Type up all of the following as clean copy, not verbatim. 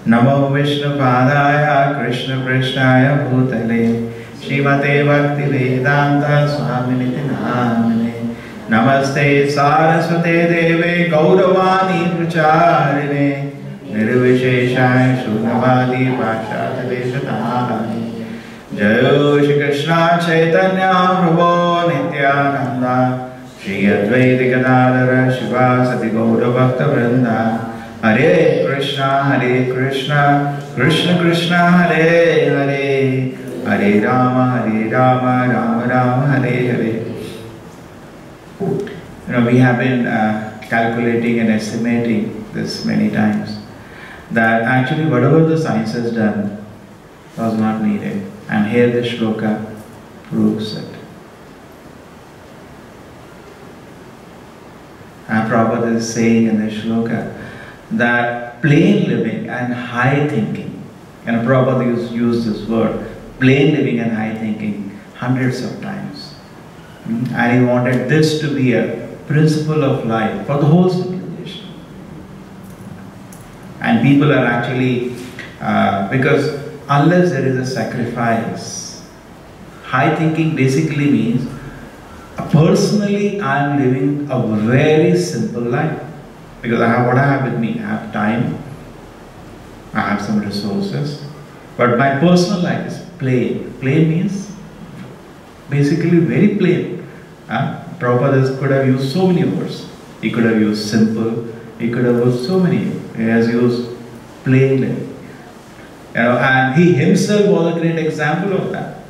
Namo Vishnupadaya Krishna Krishnaya Bhutale Srimate Bhaktivedanta Swaminiti Namane Namaste Saraswate Deve Gauravani Pracharine Nirvisheshaya Shunavadi Pashatadeshatani Jayo Shri Krishna Chaitanya Prabhu Nityananda Shri Advaita Gadadhara Shivasati Gaura Bhakta Vrinda Hare Krishna, Krishna Krishna, Hare Hare, Hare Rama, Rama Rama, Hare Hare. We have been calculating and estimating this many times, that actually whatever the science has done was not needed. And here the shloka proves it. And Prabhupada is saying in the shloka that plain living and high thinking, and Prabhupada used this word, plain living and high thinking, hundreds of times. And he wanted this to be a principle of life for the whole civilization. And people are actually, because unless there is a sacrifice, high thinking basically means, personally I am living a very simple life. Because I have what I have with me. I have time, I have some resources, but my personal life is plain. Plain means basically very plain. Prabhupada could have used so many words. He could have used simple, he could have used so many. He has used plain living. And he himself was a great example of that.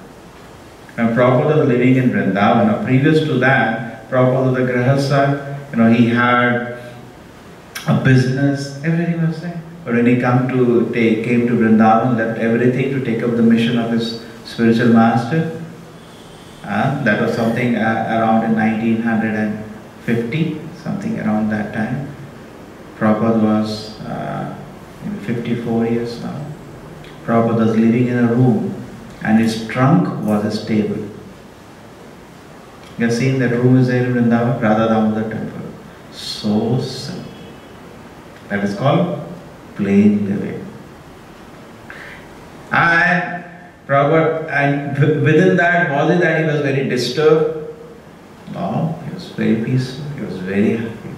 When Prabhupada was living in Vrindavan, previous to that, Prabhupada the Grahastha, he had a business, everything was there. But when he came to Vrindavan, left everything to take up the mission of his spiritual master. That was something around in 1950, something around that time. Prabhupada was 54 years now. Prabhupada was living in a room and his trunk was his table. You have seen that room is there in Vrindavan, Radha Damodar temple. So simple. That is called plain living. And Prabhupada, and within that, was it that he was very disturbed? No, he was very peaceful, he was very happy.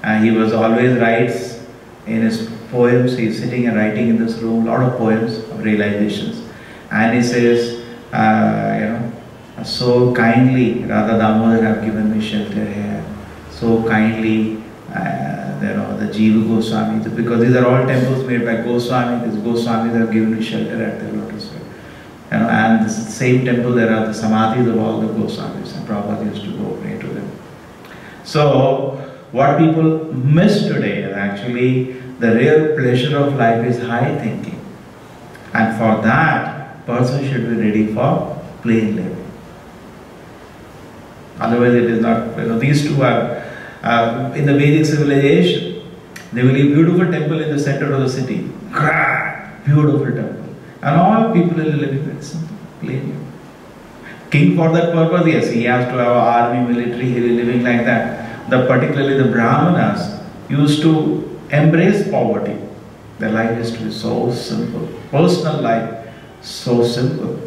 And he was always writes in his poems, he is sitting and writing in this room, a lot of poems of realizations. And he says, so kindly Radha Damodar have given me shelter here. So kindly, the Jiva Goswami, because these are all temples made by Goswami. These Goswamis have given me shelter at their lotus feet. And this same temple, there are the samadhis of all the Goswamis, and Prabhupada used to go pray to them. So, what people miss today is actually the real pleasure of life is high thinking. And for that, person should be ready for plain living. Otherwise it is not, these two are in the Vedic civilization. There will be a beautiful temple in the center of the city. Grand, beautiful temple. And all people are living very simple, plain. King for that purpose, yes, he has to have an army, military, he is living like that. Particularly the Brahmanas used to embrace poverty. Their life is to be so simple. Personal life, so simple.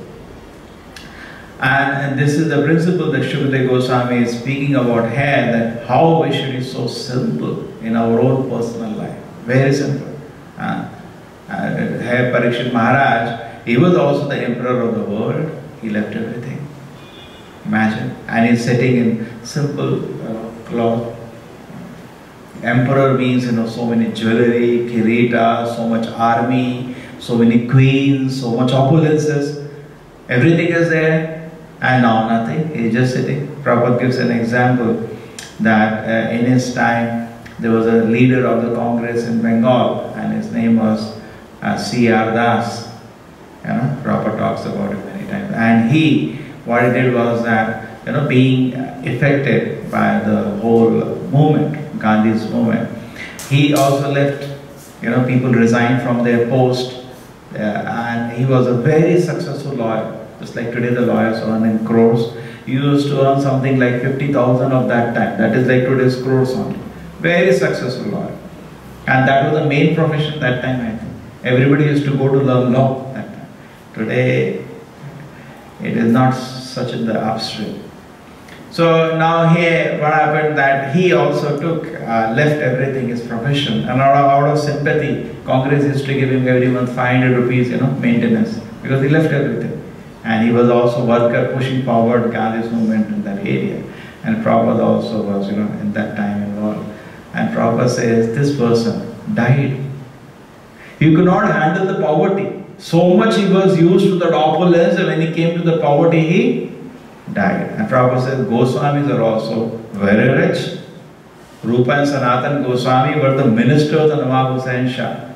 And this is the principle that Shukadeva Goswami is speaking about here, that how we should be so simple in our own personal life. Very simple. Here Parikshit Maharaj, he was also the emperor of the world. He left everything. Imagine. And he's sitting in simple cloth. Emperor means, so many jewelry, kirita, so much army, so many queens, so much opulences. Everything is there. And now nothing, he's just sitting. Prabhupada gives an example that in his time there was a leader of the Congress in Bengal and his name was C.R. Das. Prabhupada talks about it many times. And what he did was that, being affected by the whole movement, Gandhi's movement, he also left, people resigned from their post and he was a very successful lawyer. Just like today the lawyers earn in crores. He used to earn something like 50,000 of that time. That is like today's crores only. Very successful lawyer. And that was the main profession that time, I think. Everybody used to go to learn law that time. Today, it is not such in the upstream. So now here, what happened that he also left everything, his profession. And out of sympathy, Congress used to give him every month 500 rupees, maintenance. Because he left everything. And he was also worker pushing forward Gandhi's movement in that area. And Prabhupada also was, in that time involved. And Prabhupada says, this person died. He could not handle the poverty. So much he was used to that opulence, and when he came to the poverty, he died. And Prabhupada says, Goswamis are also very rich. Rupa and Sanatan Goswami were the ministers of Nawab Hussain Shah.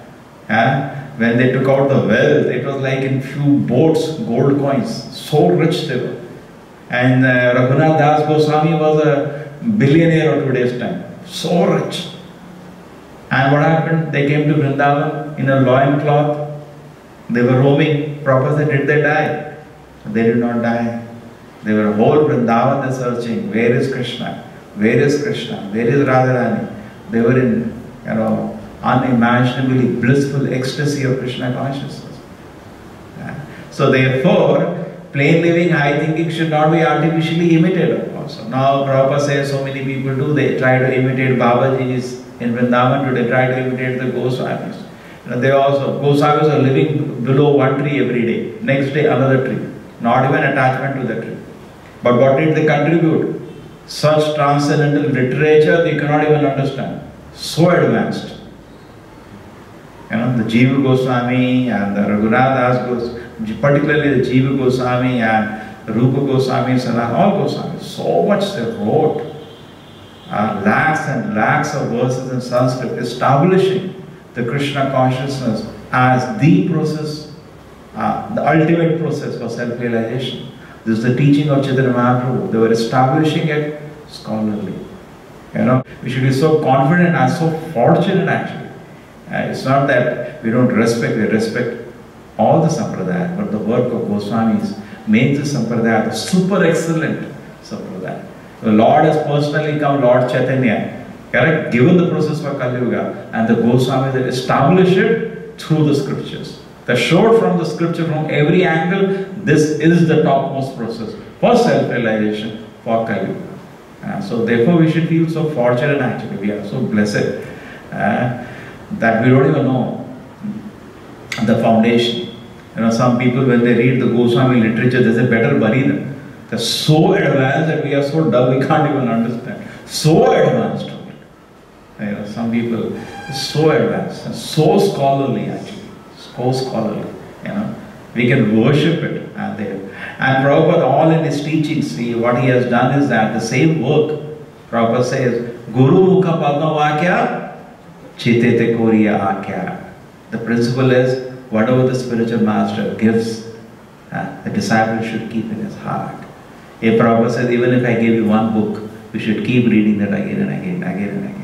When they took out the wealth, it was like in few boats, gold coins. So rich they were. And Raghunath Das Goswami was a billionaire of today's time. So rich. And what happened? They came to Vrindavan in a loincloth. They were roaming. Prabhupada said, did they die? They did not die. They were whole Vrindavan searching. Where is Krishna? Where is Krishna? Where is Radharani? They were in, unimaginably blissful ecstasy of Krishna consciousness. So therefore, plain living, high thinking should not be artificially imitated also. Now Prabhupada says so many people do, they try to imitate Babaji's in Vrindavan today, try to imitate the Goswamis. They also, Goswamis are living below one tree every day, next day another tree, not even attachment to the tree. But what did they contribute? Such transcendental literature they cannot even understand. So advanced. The Jiva Goswami and the Raghunath Das Goswami, particularly the Jiva Goswami and Rupa Goswami, all Goswamis, so much they wrote. lakhs and lakhs of verses in Sanskrit establishing the Krishna consciousness as the process, the ultimate process for self-realization. This is the teaching of Chaitanya Mahaprabhu. They were establishing it scholarly. You know, we should be so confident and so fortunate actually. It's not that we don't respect, we respect all the sampradaya, but the work of Goswamis makes the sampradaya the super excellent sampradaya. The Lord has personally come, Lord Chaitanya, correct, given the process for Kali Yuga, and the Goswamis that establish it through the scriptures. They showed from the scripture from every angle, this is the topmost process for self-realization for Kali Yuga. So therefore we should feel so fortunate actually, we are so blessed that we don't even know the foundation. You know, some people when they read the Goswami literature, they say better bury them. They're so advanced that we are so dull, we can't even understand. So advanced. You know, some people are so advanced and so scholarly actually. So scholarly. You know, we can worship it. And Prabhupada, all in his teachings, see, what he has done is that the same work, Prabhupada says, Guru Mukha Padma Vakya, Chitete Koriya Akya. The principle is, whatever the spiritual master gives, the disciple should keep in his heart. A Prabhupada says, even if I give you one book, you should keep reading that again and again, again and again.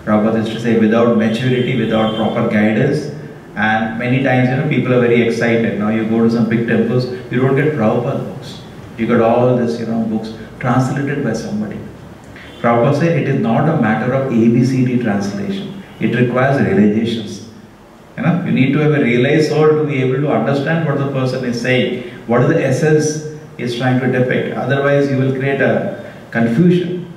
Prabhupada used to say, without maturity, without proper guidance, and many times, you know, people are very excited. Now you go to some big temples, you don't get Prabhupada books. You got all this, you know, books translated by somebody. Prabhupada said, it is not a matter of ABCD translation. It requires realizations. You know, you need to have a realized soul to be able to understand what the person is saying, what is the essence he is trying to depict. Otherwise, you will create a confusion.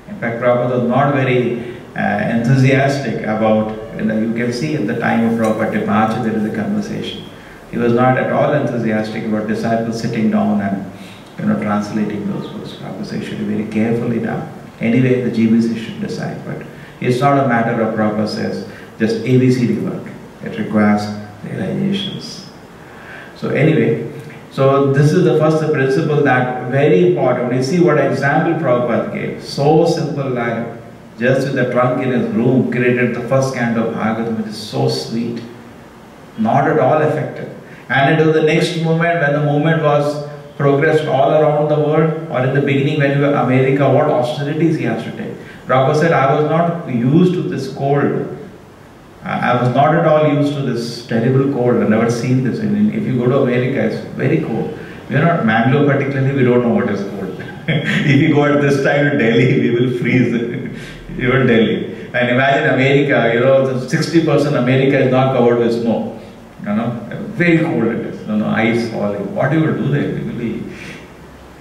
In fact, Prabhupada was not very enthusiastic about, you know, you can see at the time of Prabhupada departure there is a conversation. He was not at all enthusiastic about disciples sitting down and, you know, translating those books. Prabhupada said it should be very carefully done. Anyway, the GBC should decide, but it's not a matter of, Prabhupada says, just ABCD work. It requires realizations. So anyway, so this is the first principle that very important. You see what example Prabhupada gave. So simple life. Just with the trunk in his room, created the first canto of Bhagavatam, which is so sweet. Not at all effective. And it was the next moment when the movement was progressed all around the world, or in the beginning when you were America, what austerities he has to take. Prabhupada said, I was not used to this cold. I was not at all used to this terrible cold. I've never seen this. If you go to America, it's very cold. We are not, Mangalore particularly, we don't know what is cold. If you go at this time to Delhi, we will freeze. Even Delhi. And imagine America, you know, 60% America is not covered with snow. You know, very cold it is. You know, ice falling. What you will do there? Really.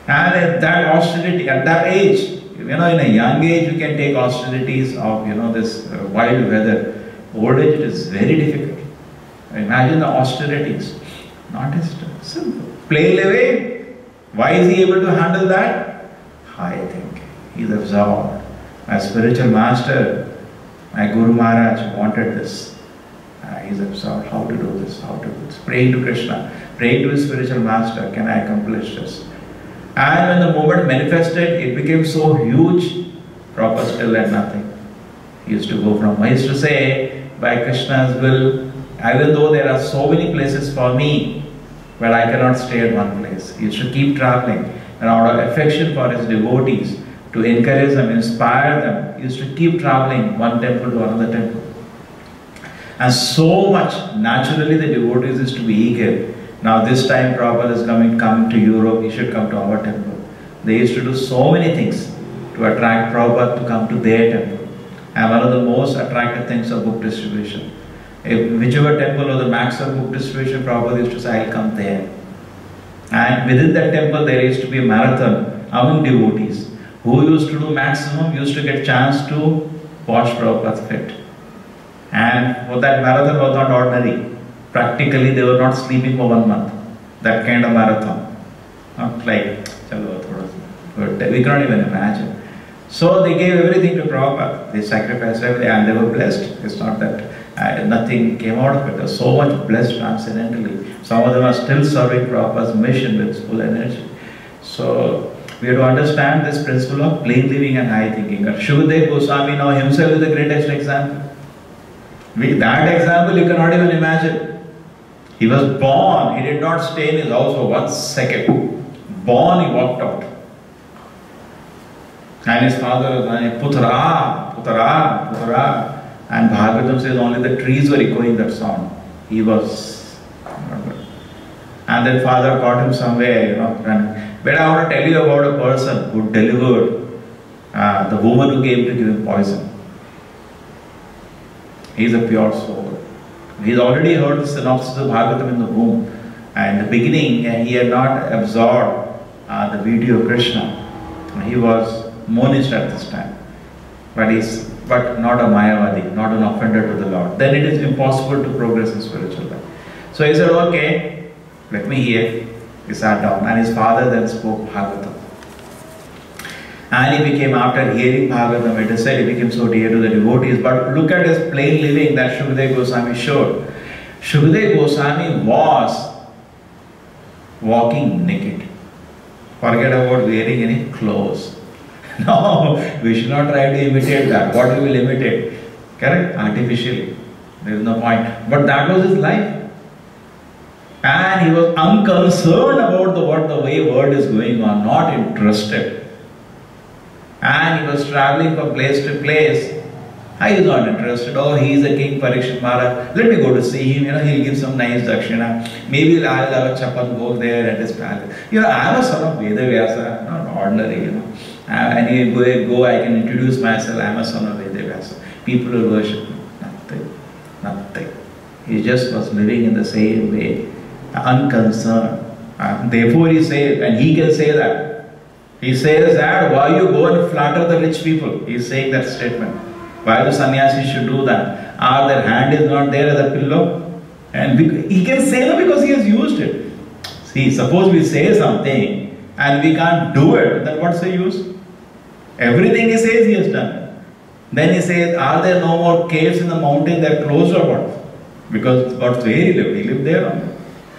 And at that austerity, at that age, you know, in a young age, you can take austerities of, you know, this wild weather. Old age, it is very difficult. Imagine the austerities. Not as simple. Plain living. Why is he able to handle that? High thinking. He is absorbed. My spiritual master, my Guru Maharaj wanted this. He's absorbed. How to do this? How to do this? Praying to Krishna, praying to his spiritual master, can I accomplish this? And when the moment manifested, it became so huge, Prabhupada still had nothing. He used to go from, I used to say, by Krishna's will, even though there are so many places for me, but I cannot stay at one place. He used to keep traveling, and out of affection for his devotees, to encourage them, inspire them, he used to keep traveling one temple to another temple. And so much, naturally the devotees used to be eager. Now this time Prabhupada is coming to Europe, he should come to our temple. They used to do so many things to attract Prabhupada to come to their temple. And one of the most attractive things of book distribution. If whichever temple was the maximum book distribution, Prabhupada used to say, I'll come there. And within that temple there used to be a marathon among devotees. Who used to do maximum used to get chance to watch Prabhupada's fit. And for that marathon was not ordinary. Practically they were not sleeping for 1 month. That kind of marathon. Not like, we cannot even imagine. So they gave everything to Prabhupada. They sacrificed everything and they were blessed. It's not that nothing came out of it. They were so much blessed transcendentally. Some of them are still serving Prabhupada's mission with full energy. So We have to understand this principle of plain living and high thinking. Shukadeva Goswami now himself is the greatest example. That example you cannot even imagine. He was born, he did not stay in his house for 1 second. Born, he walked out. And his father was saying, Putra, Putra, Putra. And Bhagavatam says only the trees were echoing that sound. He was. And then father caught him somewhere, But I want to tell you about a person who delivered the woman who came to give him poison. He is a pure soul. He's already heard the synopsis of Bhagavatam in the womb. And in the beginning, he had not absorbed the video of Krishna. He was monist at this time. But not a Mayavadi, not an offender to the Lord. Then it is impossible to progress in spiritual life. So he said, okay, let me hear. He sat down and his father then spoke Bhagavatam. And he became, after hearing Bhagavatam, it is said he became so dear to the devotees. But look at his plain living that Shukadeva Goswami showed. Shukadeva Goswami was walking naked. Forget about wearing any clothes. No, we should not try to imitate that. What we will imitate? Correct? Artificially. There is no point. But that was his life. And he was unconcerned about what the way world is going on, not interested. And he was traveling from place to place. I was not interested. Oh, he is a king, Parikshit Maharaj. Let me go to see him. He'll give some nice dakshina. Maybe I'll have a chapan bhog there at his palace. I am a son of Vedavyasa, not ordinary, And he go, I can introduce myself. I am a son of Vedavyasa. People will worship me. Nothing. He just was living in the same way. Unconcerned. Therefore he says, and he can say that. He says that, why you go and flatter the rich people? He is saying that statement. Why the sannyasis should do that? Their hand is not there as a pillow? And he can say that because he has used it. See, suppose we say something and we can't do it, then what's the use? Everything he says he has done. Then he says, are there no more caves in the mountain? They are closed or what? Because what's where he lived? He lived there only.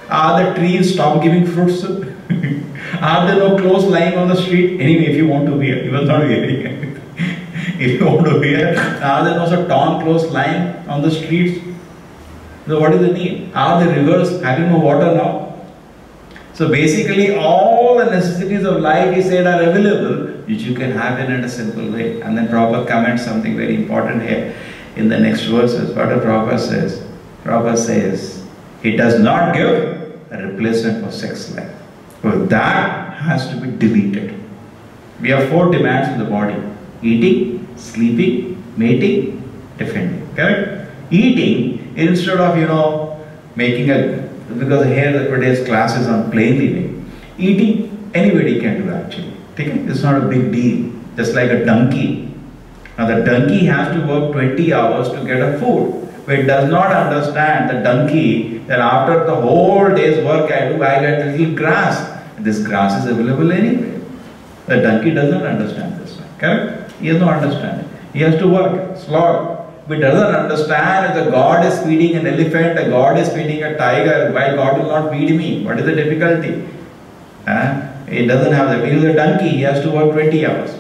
Are the trees stopped giving fruits? Are there no clothes lying on the street? Anyway, if you want to wear, he was not wearing anything. If you want to wear, are there no so torn clothes lying on the streets? So what is the need? Are the rivers having no water now? So basically all the necessities of life, he said, are available, which you can have in a simple way. And then Prabhupada comments something very important here in the next verses. What Prabhupada says? Prabhupada says, it does not give a replacement for sex life. So that has to be deleted. We have 4 demands in the body. Eating, sleeping, mating, defending. Correct? Eating, instead of, making because here today's class is on plain living. Eating, anybody can do actually. It's not a big deal. Just like a donkey. Now the donkey has to work 20 hours to get a food. But it does not understand, the donkey, that after the whole day's work I do, I get a little grass. This grass is available anyway. The donkey does not understand this one. Correct? He has no understanding. He has to work, slog. But doesn't understand if the God is feeding an elephant, a God is feeding a tiger, why God will not feed me? What is the difficulty? He doesn't have that. He is a donkey, he has to work 20 hours.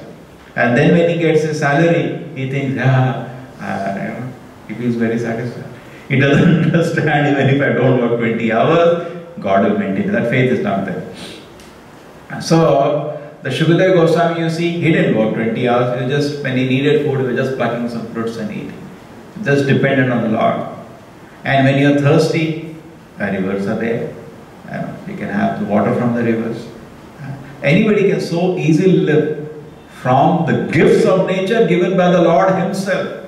And then when he gets his salary, he thinks, he feels very satisfied. He doesn't understand even if I don't work 20 hours, God will maintain. That faith is not there. So, the Shukadeva Goswami, you see, he didn't work 20 hours. He was just, when he needed food, he was just plucking some fruits and eating. Just dependent on the Lord. And when you are thirsty, the rivers are there. You can have the water from the rivers. Anybody can so easily live from the gifts of nature given by the Lord Himself.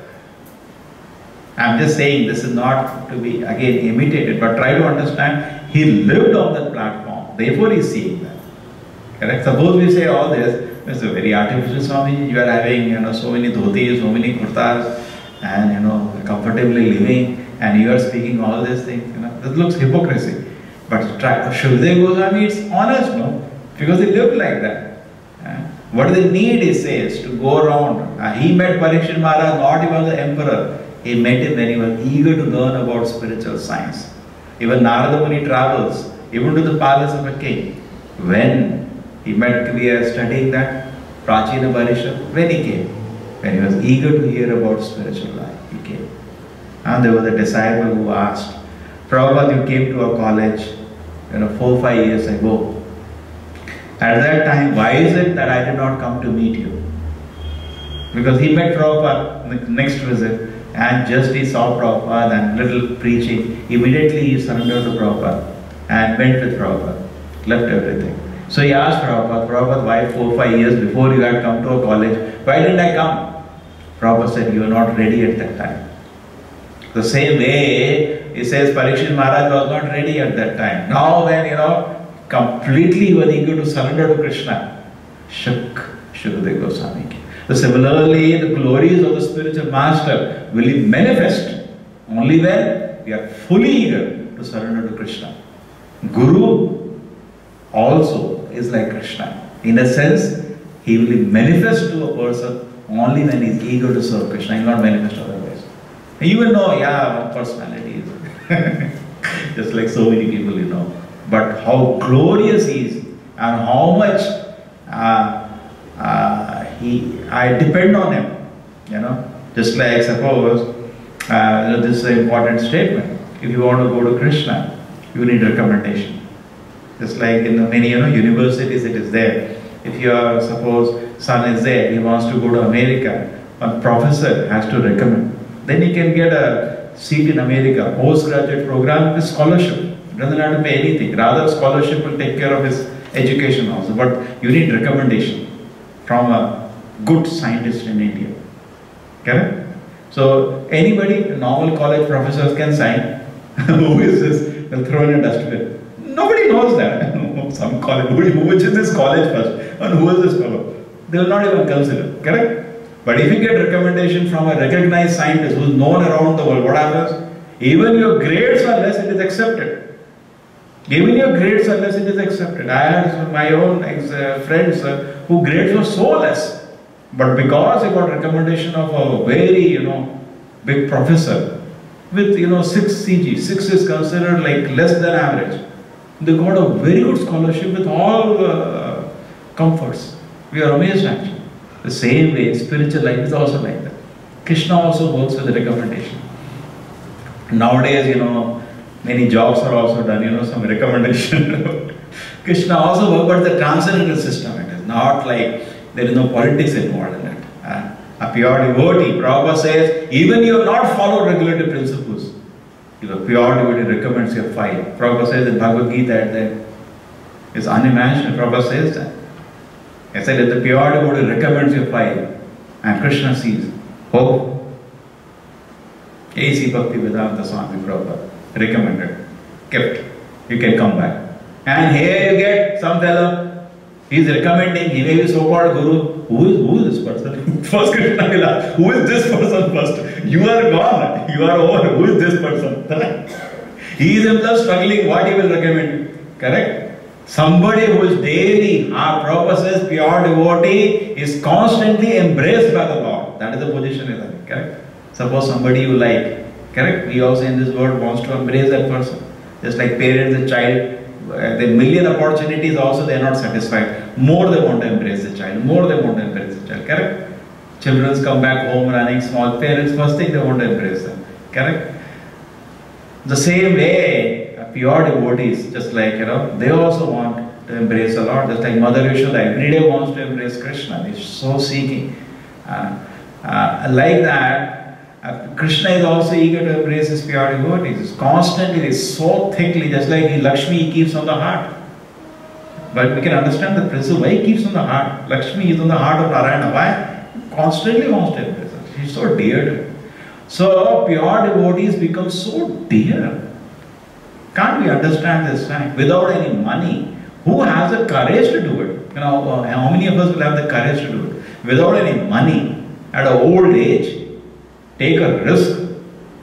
I am just saying this is not to be again imitated, but try to understand, he lived on that platform. Therefore he is seeing that. Correct? Suppose we say all this, it's a very artificial Swami, you are having so many dhotis, so many kurtas, and comfortably living, and you are speaking all these things. This looks hypocrisy. But Shukadeva Goswami, it's honest, no? Because he lived like that. What is the need, he says, to go around? He met Parikshit Maharaj, not even the emperor. He met him when he was eager to learn about spiritual science. Even Narada Muni travels, even to the palace of a king. When We are studying that Prachina Parishad. When he came, when he was eager to hear about spiritual life, he came. And there was a disciple who asked, Prabhupada, you came to our college, 4-5 years ago. At that time, why is it that I did not come to meet you? Because he met Prabhupada next visit, and just he saw Prabhupada and little preaching, immediately he surrendered to Prabhupada and went with Prabhupada, left everything. So he asked Prabhupada, why 4-5 years before you had come to a college, why didn't I come? Prabhupada said, you were not ready at that time. The same way, he says, Parikshit Maharaj was not ready at that time. Now when, completely he was eager to surrender to Krishna, Shukdev Goswami ki. So similarly, the glories of the spiritual master will manifest only when we are fully eager to surrender to Krishna. Guru also is like Krishna. In a sense, he will manifest to a person only when he is eager to serve Krishna. He will not manifest otherwise. And you will know, yeah, one personality is just like so many people, But how glorious he is and how much I depend on him, Just like, suppose, this is an important statement. If you want to go to Krishna, you need recommendation. Just like in many, universities it is there. If your, suppose, son is there, he wants to go to America, a professor has to recommend. Then he can get a seat in America, postgraduate program with scholarship. He doesn't have to pay anything. Rather, scholarship will take care of his education also. But you need recommendation from a good scientist in India. Correct? So anybody, normal college professors can sign. Who is this? They'll throw in a dustbin. Nobody knows that. Some college, which is this college first? And who is this fellow? They will not even consider. Correct? But if you get recommendation from a recognized scientist who is known around the world, what happens? Even your grades are less, it is accepted. Even your grades are less, it is accepted. I had my own friends who grades were so less. But because they got recommendation of a very, big professor with, 6 CG, 6 is considered like less than average. They got a very good scholarship with all comforts. We are amazed actually. The same way, spiritual life is also like that. Krishna also works with recommendation. Nowadays, many jobs are also done, some recommendation. Krishna also works, but the transcendental system, it is not like there is no politics involved in it. A pure devotee, Prabhupada says, even you have not followed regulative principles, if a pure devotee recommends your file. Prabhupada says in Bhagavad Gita that it's unimaginable. Prabhupada says that. He said if the pure devotee recommends your file and Krishna sees, oh, A.C. Bhaktivedanta Swami Prabhupada recommended, kept, you can come back. And here you get some fellow, he is recommending, he may be so-called guru. Who is this person? First Krishna will ask, who is this person first? You are gone, you are over, who is this person? He is himself struggling, what he will recommend? Correct? Somebody who is daily, Prabhupada says, pure devotee is constantly embraced by the Lord. That is the position, isn't it? Correct? Suppose somebody you like, correct? We also in this world wants to embrace that person. Just like parents, the child, the million opportunities also they are not satisfied. More they want to embrace the child, more they want to embrace the child, correct? Children come back home running, small parents, first thing they want to embrace them, correct? The same way, pure devotees, just like, they also want to embrace the Lord. Just like Mother Yashoda every day wants to embrace Krishna. He's so seeking. Like that, Krishna is also eager to embrace his pure devotees. He's constantly, he's so thickly, just like Lakshmi he keeps on the heart. But we can understand the principle why he keeps on the heart. Lakshmi is on the heart of Narayana. Why? He constantly wants to embrace her. She's so dear to him. So pure devotees become so dear. Can't we understand this fact? Without any money, who has the courage to do it? How many of us will have the courage to do it? Without any money, at an old age, take a risk,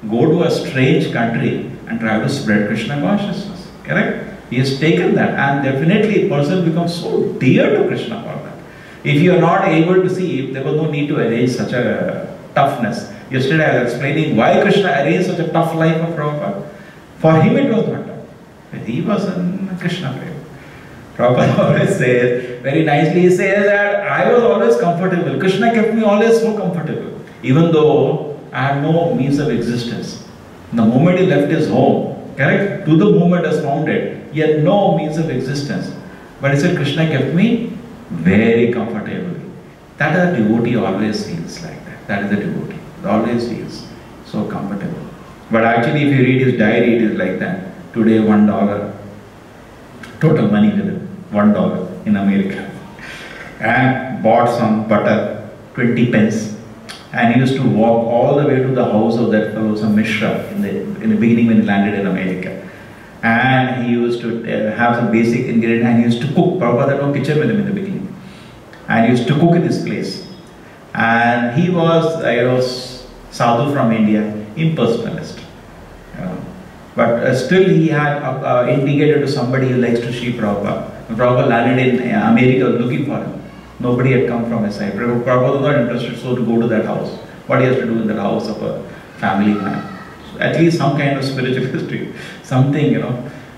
go to a strange country and try to spread Krishna consciousness. Correct? He has taken that, and definitely a person becomes so dear to Krishna for that. If you are not able to see, there was no need to arrange such a toughness. Yesterday I was explaining why Krishna arranged such a tough life of Prabhupada. For him it was not tough. He was in Krishna prema. Prabhupada always says, very nicely, he says that I was always comfortable. Krishna kept me always so comfortable. Even though I had no means of existence. The moment he left his home, correct? To the moment as founded, he had no means of existence. But he said, Krishna kept me very comfortable. That is a devotee always feels like that. That is a devotee. It always feels so comfortable. But actually, if you read his diary, it is like that. Today, $1. Total money with him. $1 in America. And bought some butter, 20 pence. And he used to walk all the way to the house of that fellow, some Mishra, in the beginning when he landed in America. And he used to have some basic ingredients and he used to cook. Prabhupada had no picture with him in the beginning. And he used to cook in this place. And he was, sadhu from India, impersonalist. But still he had indicated to somebody who likes to see Prabhupada. Prabhupada landed in America looking for him. Nobody had come from his side. Prabhupada was not interested so to go to that house. What he has to do in that house of a family man. So at least some kind of spiritual history. Something,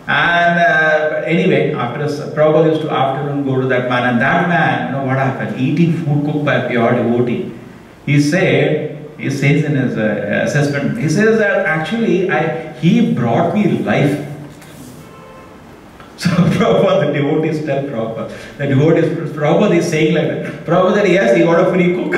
And anyway, after Prabhupada used to afternoon go to that man. And that man, what happened? Eating food cooked by a pure devotee. He says in his assessment, he says that actually he brought me life. So Prabhupada, the devotees tell Prabhupada, Prabhupada is saying like that. Prabhupada said, yes, he got a free cook.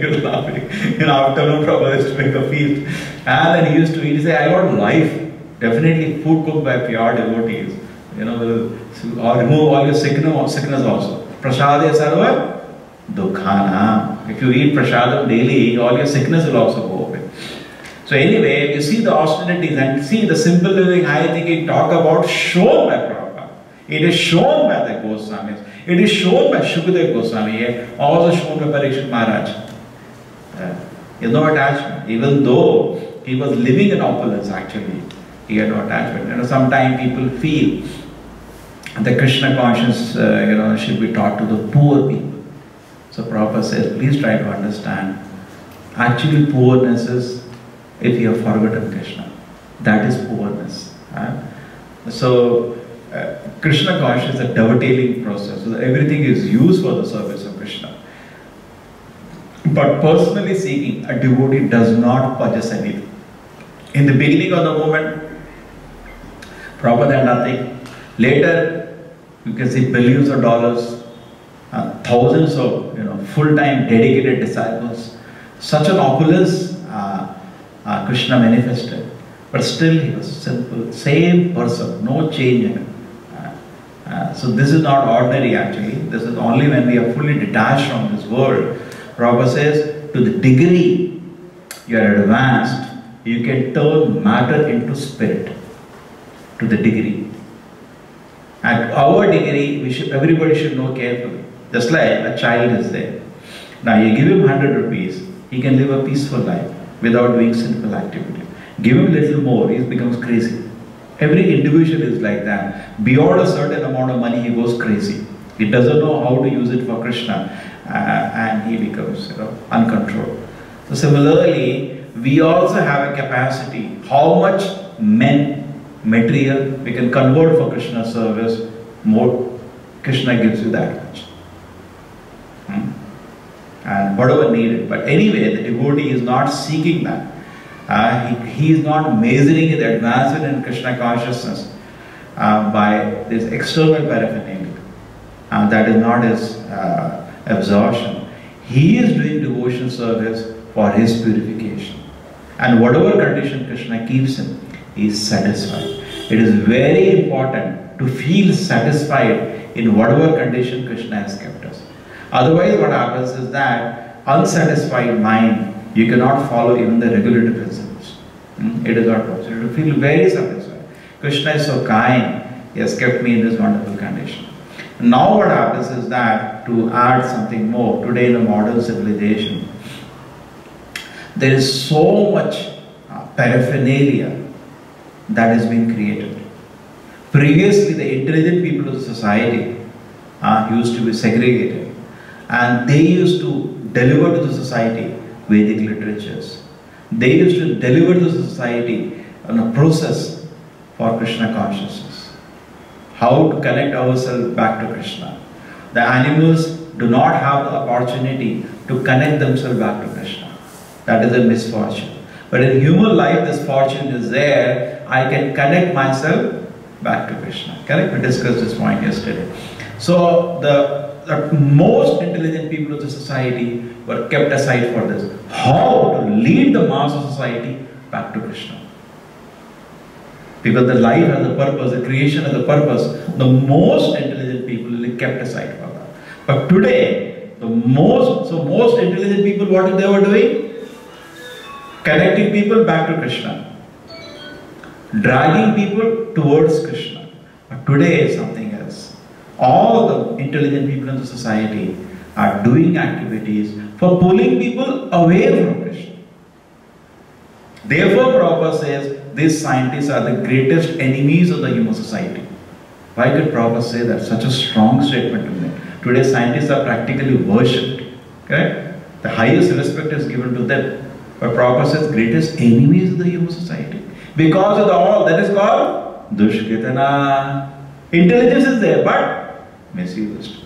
He was laughing. In the afternoon, Prabhupada used to make a feast. And then he used to eat, he said, I got life. Definitely food cooked by pure devotees. Or remove all your sickness also. Prasade sarva dukhana. If you eat prasadam daily, all your sickness will also go away. So anyway, you see the austerities and see the simple living, I think it talk about shown by Prabhupada. It is shown by the Goswamis. It is shown by Shukadeva Goswami. Also shown by Parikshit Maharaj. He had no attachment. Even though he was living in opulence actually, he had no attachment. Sometimes people feel the Krishna conscience should be taught to the poor people. So Prabhupada says, please try to understand. Actually poorness is if you have forgotten Krishna. That is poorness. So Krishna consciousness is a dovetailing process. So everything is used for the service of Krishna. But personally speaking, a devotee does not possess anything. In the beginning of the movement, Prabhupada had nothing. Later, you can see billions of dollars, thousands of full-time dedicated disciples. Such an opulence Krishna manifested. But still he was simple, same person, no change in him. So this is not ordinary actually. This is only when we are fully detached from this world. Prabhupada says, to the degree you are advanced, you can turn matter into spirit. To the degree. At our degree, everybody should know carefully. Just like a child is there. Now you give him 100 rupees, he can live a peaceful life without doing sinful activity. Give him a little more, he becomes crazy. Every individual is like that. Beyond a certain amount of money, he goes crazy. He doesn't know how to use it for Krishna, and he becomes uncontrolled. So similarly, we also have a capacity. How much material we can convert for Krishna service, more Krishna gives you that much. And whatever needed. But anyway, the devotee is not seeking that. He is not measuring his advancement in Krishna consciousness by this external paraphernalia. That is not his absorption. He is doing devotion service for his purification. And whatever condition Krishna keeps him, he is satisfied. It is very important to feel satisfied in whatever condition Krishna has kept us. Otherwise what happens is that unsatisfied mind, you cannot follow even the regulative principles. It is not possible. You feel very satisfied. Krishna is so kind, he has kept me in this wonderful condition. Now what happens is that, to add something more, today in the modern civilization, there is so much paraphernalia that has been created. Previously, the intelligent people of the society used to be segregated, and they used to deliver to the society Vedic literatures. They used to deliver to the society a process for Krishna consciousness. how to connect ourselves back to Krishna. The animals do not have the opportunity to connect themselves back to Krishna. That is a misfortune. But in human life, this fortune is there. I can connect myself back to Krishna. Correct? We discussed this point yesterday. So the most intelligent people of the society were kept aside for this. How to lead the mass of society back to Krishna. Because the life has a purpose, the creation has a purpose. The most intelligent people will be kept aside for that. But today, most intelligent people, what they were doing? Connecting people back to Krishna. Dragging people towards Krishna. But today is something else. All the intelligent people in the society are doing activities for pulling people away from Krishna. Therefore, Prabhupada says, these scientists are the greatest enemies of the human society. Why could Prabhupada say that? Such a strong statement to me. Today, scientists are practically worshipped. Okay? The highest respect is given to them. But Prabhupada says, greatest enemies of the human society. Because of all, that is called Dushkritana. Intelligence is there, but misused.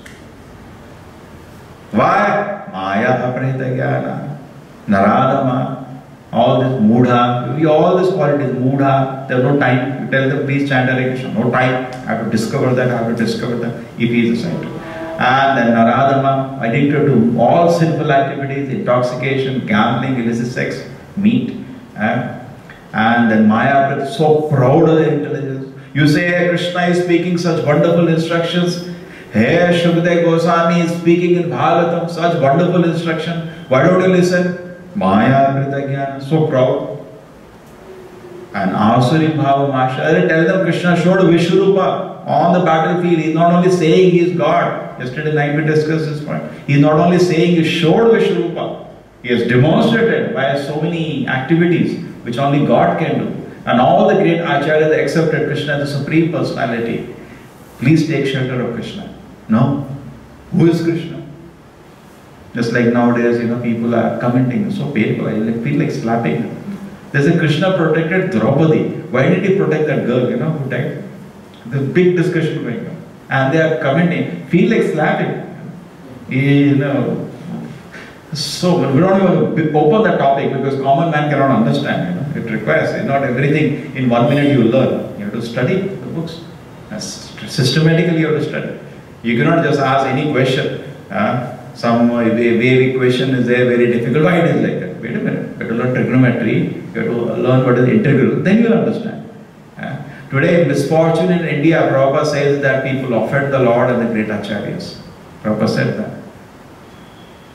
Why? Maya aprahita jnana, naradama, all this mudha, all these qualities, mudha, there is no time. You tell them, please chant Hare Krishna. No time. I have to discover that, I have to discover that, if he is a scientist. And then naradama, addicted to all sinful activities, intoxication, gambling, illicit sex, meat. And then Maya, so proud of their intelligence. You say, hey, Krishna is speaking such wonderful instructions. Hey, Shukdev Goswami is speaking in Bhagavatam, such wonderful instruction. Why don't you listen? Maya Pritagyan, so proud. And Asuri Bhava Masha, tell them Krishna showed Vishwarupa on the battlefield. He is not only saying he is God. Yesterday night we discussed this point. He is not only saying he showed Vishwarupa. He has demonstrated by so many activities which only God can do. And all the great acharyas accepted Krishna as the Supreme Personality. Please take shelter of Krishna. No. Who is Krishna? Just like nowadays, people are commenting, so painful, I feel like slapping. There's a Krishna protected Draupadi. Why did he protect that girl, who died? There's a big discussion going on. And they are commenting, feel like slapping. So we don't even open that topic because common man cannot understand. It requires, not everything in 1 minute you learn. You have to study the books. Systematically you have to study. You cannot just ask any question. Some wavy question is there, very difficult. Why it is like that? Wait a minute. You have to learn trigonometry. You have to learn what is integral. Then you will understand. Today, misfortune in India, Prabhupada says that people offend the Lord and the great acharyas. Prabhupada said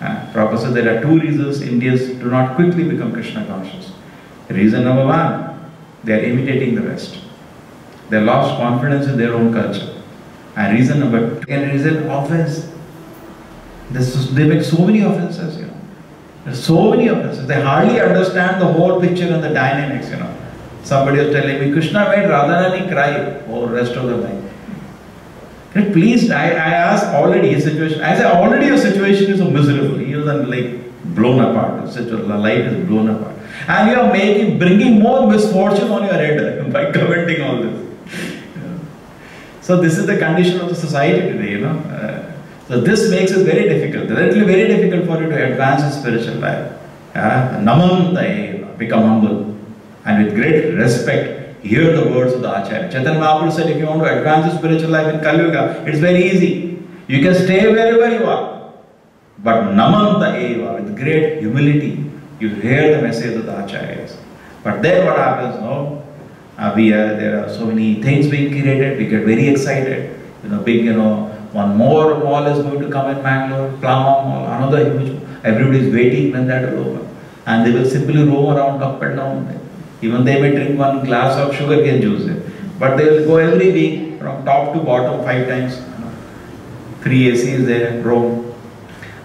that. Prabhupada said there are two reasons Indians do not quickly become Krishna conscious. Reason number one, they are imitating the West. They lost confidence in their own culture. And reason number two, and reason offense. They make so many offenses, There's so many offenses. They hardly understand the whole picture and the dynamics, Somebody was telling me, Krishna made Radharani cry for the rest of the night. Please, I asked already his situation. I said, already your situation is so miserable. He was like blown apart. Such a life is blown apart. And you are bringing more misfortune on your head by commenting all this. So this is the condition of the society today, So this makes it very difficult. It will be very difficult for you to advance in spiritual life. Namam, become humble. And with great respect, hear the words of the Acharya. Chaitanya Mahaprabhu said, if you want to advance in spiritual life in Kali Yuga, it's very easy. You can stay wherever you are. But namanta eva, with great humility, you hear the message of the Acharyas. But then what happens? There are so many things being created, we get very excited. One more mall is going to come in Bangalore, Plama Mall, another huge. Everybody is waiting when that will open. And they will simply roam around up and down. Even they may drink one glass of sugarcane juice. But they will go every week from top to bottom 5 times. 3 ACs there, roam.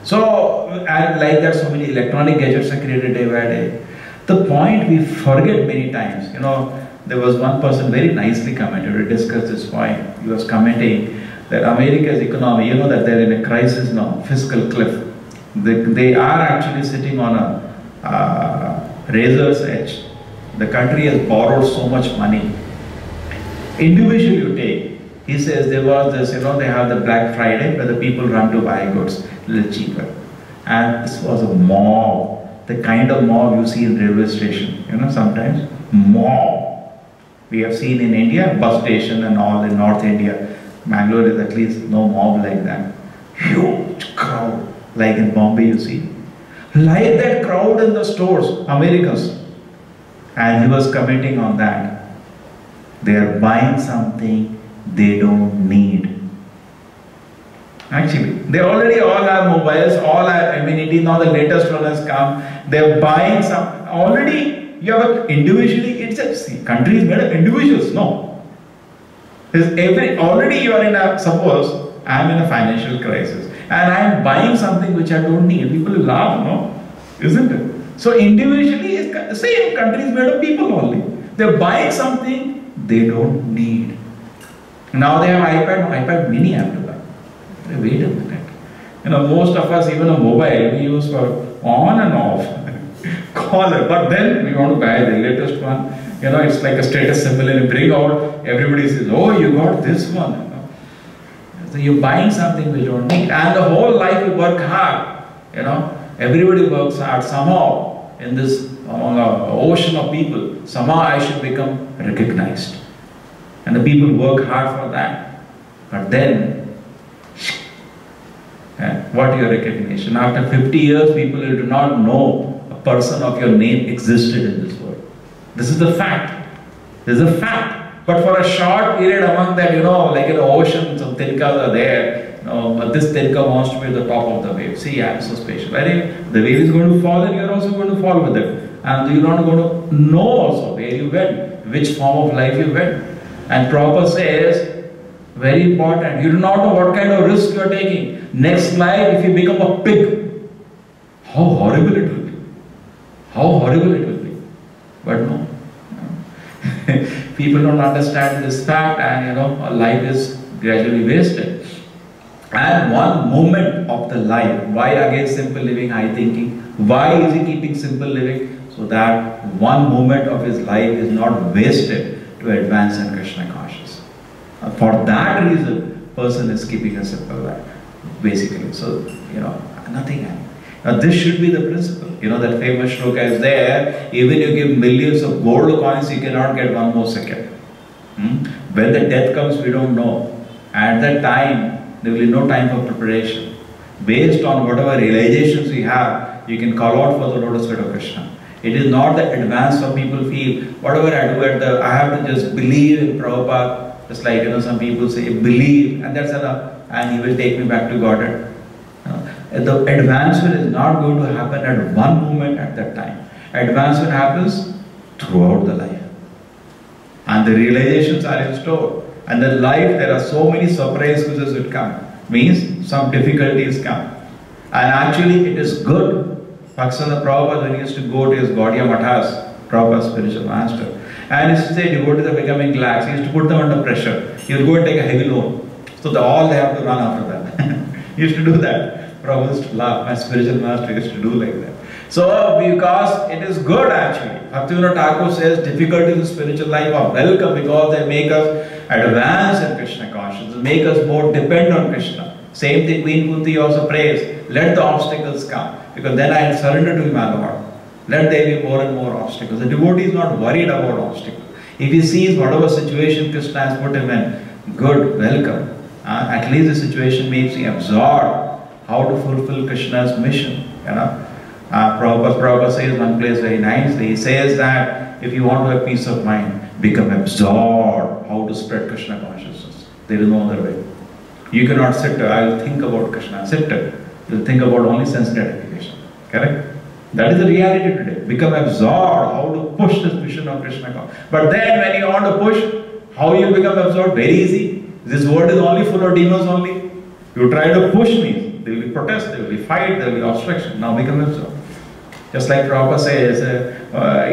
So, and like that, so many electronic gadgets are created day by day. The point we forget many times, there was one person very nicely commented, we discussed this point. He was commenting that America's economy, that they're in a crisis now, fiscal cliff. They are actually sitting on a razor's edge. The country has borrowed so much money. Individually you take, He says there was this, they have the Black Friday where the people run to buy goods a little cheaper. And this was a mob, the kind of mob you see in railway station, sometimes, mob. We have seen in India, bus station and all in North India. Mangalore is at least no mob like that. Huge crowd, like in Bombay you see. Like that crowd in the stores, Americans. And he was commenting on that. They are buying something they don't need. Actually, they already all have mobiles, all have amenity, now the latest one has come. They're buying some, already you have individually, it's a country is made of individuals, no. Already you are in a, suppose I am in a financial crisis and I am buying something which I don't need. People will laugh, no? Isn't it? So individually, it's the same, country is made of people only. They're buying something they don't need. Now they have iPad mini have to buy. Wait a minute. Most of us, even a mobile, we use for on and off. Caller. But then we want to buy the latest one. It's like a status symbol and you bring out, everybody says, oh, you got this one. So you're buying something we don't need. And the whole life you work hard. Everybody works hard. Somehow, in this ocean of people, somehow I should become recognized. And the people work hard for that. But then, what your recognition? After 50 years, people do not know a person of your name existed in this world. This is the fact. This is a fact. But for a short period among that, like in the ocean, some Tinkas are there. But this Tinka wants to be at the top of the wave. See, I am so special. The wave is going to fall and you are also going to fall with it. And you are not going to know also where you went, which form of life you went. And Prabhupada says, very important, you do not know what kind of risk you are taking. Next life, if you become a pig, how horrible it will be. How horrible it will be. But no. People don't understand this fact and life is gradually wasted. And one moment of the life, why again simple living, high thinking? Why is he keeping simple living? So that one moment of his life is not wasted to advance in Krishna consciousness. For that reason, person is keeping a simple life, basically. So, nothing. Now this should be the principle. That famous shloka is there, even you give millions of gold coins, you cannot get one more second. When the death comes, we don't know. At that time, there will be no time for preparation. Based on whatever realizations we have, you can call out for the lotus feet of Krishna. It is not the advance for people feel, whatever I do I have to just believe in Prabhupada. Just like, some people say, believe, and that's enough, and he will take me back to Godhead. The advancement is not going to happen at one moment at that time. Advancement happens throughout the life. And the realizations are in store. And the life, there are so many surprises which come. Means some difficulties come. And actually it is good. Bhaktivinoda Prabhupada, when he used to go to his Gaudiya Mathas, Prabhupada's spiritual master, and he used to say devotees are becoming lax, he used to put them under pressure. He would go and take a heavy loan. So all they have to run after that. He used to do that. Prabhupada used to laugh. My spiritual master used to do like that. So, because it is good actually. Bhaktivinoda Thakur says difficulties in spiritual life are welcome because they make us advance in Krishna consciousness, make us more depend on Krishna. Same thing Queen Kunti also prays, let the obstacles come, because then I surrender to my Lord. Let there be more and more obstacles. The devotee is not worried about obstacles. If he sees whatever situation Krishna has put him in, good, welcome. At least the situation makes him absorb how to fulfill Krishna's mission. Prabhupada says one place very nicely, he says that if you want to have peace of mind, become absorbed how to spread Krishna consciousness. There is no other way. You cannot sit there, I will think about Krishna, sit there. You will think about only sense gratification. Correct? That is the reality today. Become absorbed how to push this mission of Krishna consciousness. But then when you want to push, how you become absorbed? Very easy. This world is only full of demons only. You try to push me. There will be protest, there will be fight, there will be obstruction. Now become absorbed. Just like Prabhupada says,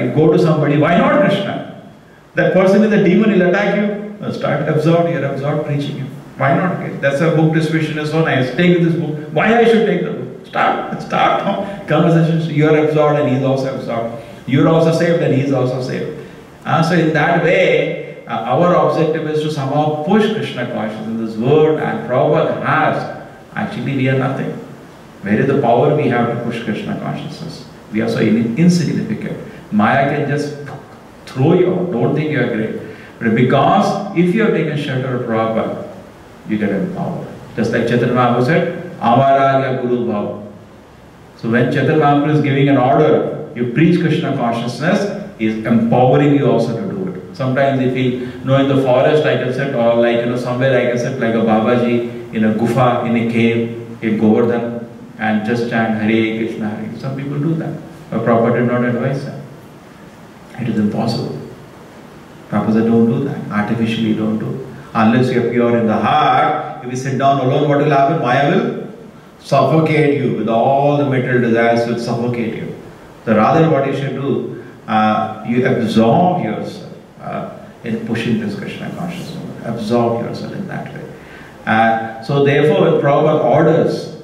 you go to somebody, why not Krishna? That person is a demon, he'll attack you. Start absorbed, you're absorbed preaching him. Why not? That's a book distribution is so nice. Take this book. Why I should take the book? Start conversations. You are absorbed and he's also absorbed. You are also saved and he's also saved. So in that way, our objective is to somehow push Krishna consciousness in this world, and Prabhupada has. Actually, we are nothing. Where is the power we have to push Krishna consciousness? We are so insignificant. Maya can just throw you out. Don't think you are great. But because if you have taken shelter of Prabhupada, you get empowered. Just like Chaitanya Mahaprabhu said, Amaragya Guru Bhava. So when Chaitanya Mahaprabhu is giving an order, you preach Krishna consciousness, he is empowering you also to do it. Sometimes if you know in the forest, I can sit, or like somewhere I can sit like a Babaji in a gufa, in a cave, in Govardhan, and just chant Hare Krishna, Hare. Some people do that. But Prabhupada did not advise that. It is impossible. Prabhupada said, don't do that. Artificially don't do. Unless you are pure in the heart, if you sit down alone, what will happen? Maya will suffocate you with all the material desires, will suffocate you. So rather what you should do, you absorb yourself in pushing this Krishna consciousness. Absorb yourself in that way. So therefore when Prabhupada orders,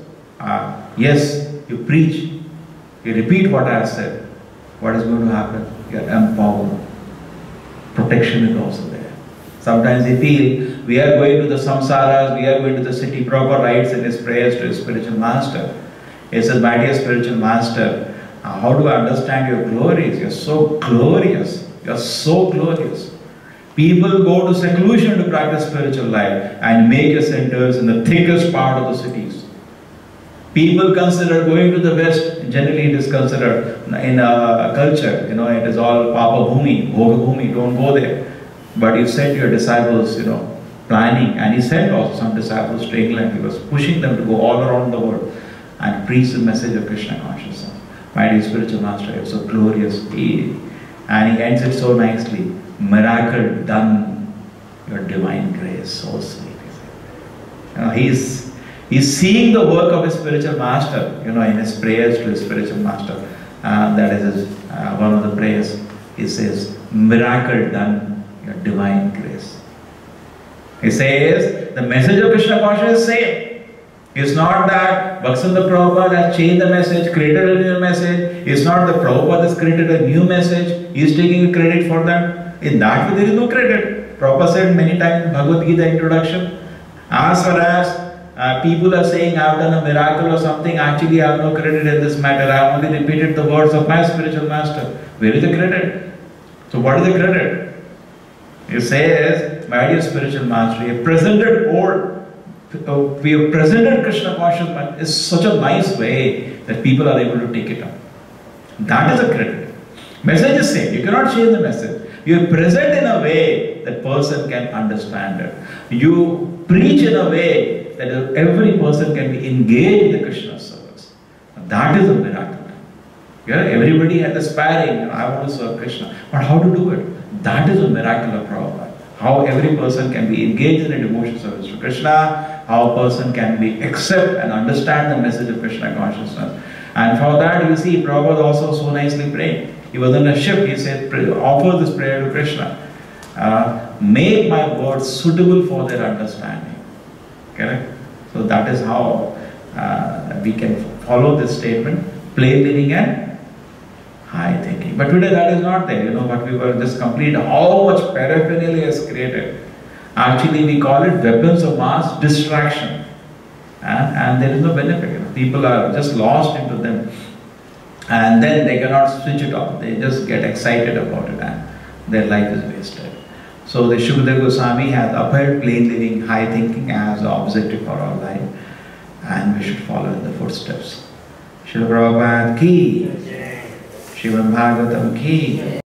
yes, you preach, you repeat what I have said, what is going to happen? You are empowered. Protection is also there. Sometimes they feel we are going to the samsaras, we are going to the city. Prabhupada writes in his prayers to his spiritual master. He says, my dear spiritual master, how do I understand your glories? You are so glorious. You are so glorious. People go to seclusion to practice spiritual life and make your centers in the thickest part of the cities. People consider going to the West, generally it is considered in a culture, it is all Papa Bhumi, Bhoga Bhumi, don't go there. But you sent your disciples, planning, and he sent also some disciples to England. He was pushing them to go all around the world and preach the message of Krishna consciousness. My dear spiritual master, you are so glorious. And he ends it so nicely. Miracle done, your divine grace, so sweet. He's seeing the work of his spiritual master, in his prayers to his spiritual master. That is one of the prayers. He says, miracle done, your divine grace. He says, the message of Krishna consciousness is same. It's not that Bhaktivinoda Prabhupada has changed the message, created a new message. It's not that Prabhupada has created a new message. He is taking credit for that. In that way, there is no credit. Prabhupada said many times in Bhagavad Gita introduction, as far as people are saying I have done a miracle or something, actually I have no credit in this matter. I have only repeated the words of my spiritual master. Where is the credit? So what is the credit? He says, my dear spiritual master, we have presented Krishna consciousness in such a nice way that people are able to take it up. That is a credit. Message is same. You cannot change the message. You present in a way that person can understand it. You preach in a way that every person can be engaged in the Krishna service. That is a miracle. Everybody had aspiring, I want to serve Krishna. But how to do it? That is a miracle of Prabhupada. How every person can be engaged in a devotion service to Krishna, how a person can accept and understand the message of Krishna consciousness. And for that, you see, Prabhupada also so nicely prayed. He was on a ship, he said, offer this prayer to Krishna. Make my words suitable for their understanding. Correct? So that is how we can follow this statement, plain living and high thinking. But today that is not there. What we were just complete, how much paraphernalia is created. Actually, we call it weapons of mass distraction. And there is no benefit. People are just lost into them. And then they cannot switch it off. They just get excited about it and their life is wasted. So the Shukadeva Goswami has upheld plain living, high thinking as the objective for our life. And we should follow in the footsteps. Srila Prabhupada ki, Srimad Bhagavatam ki.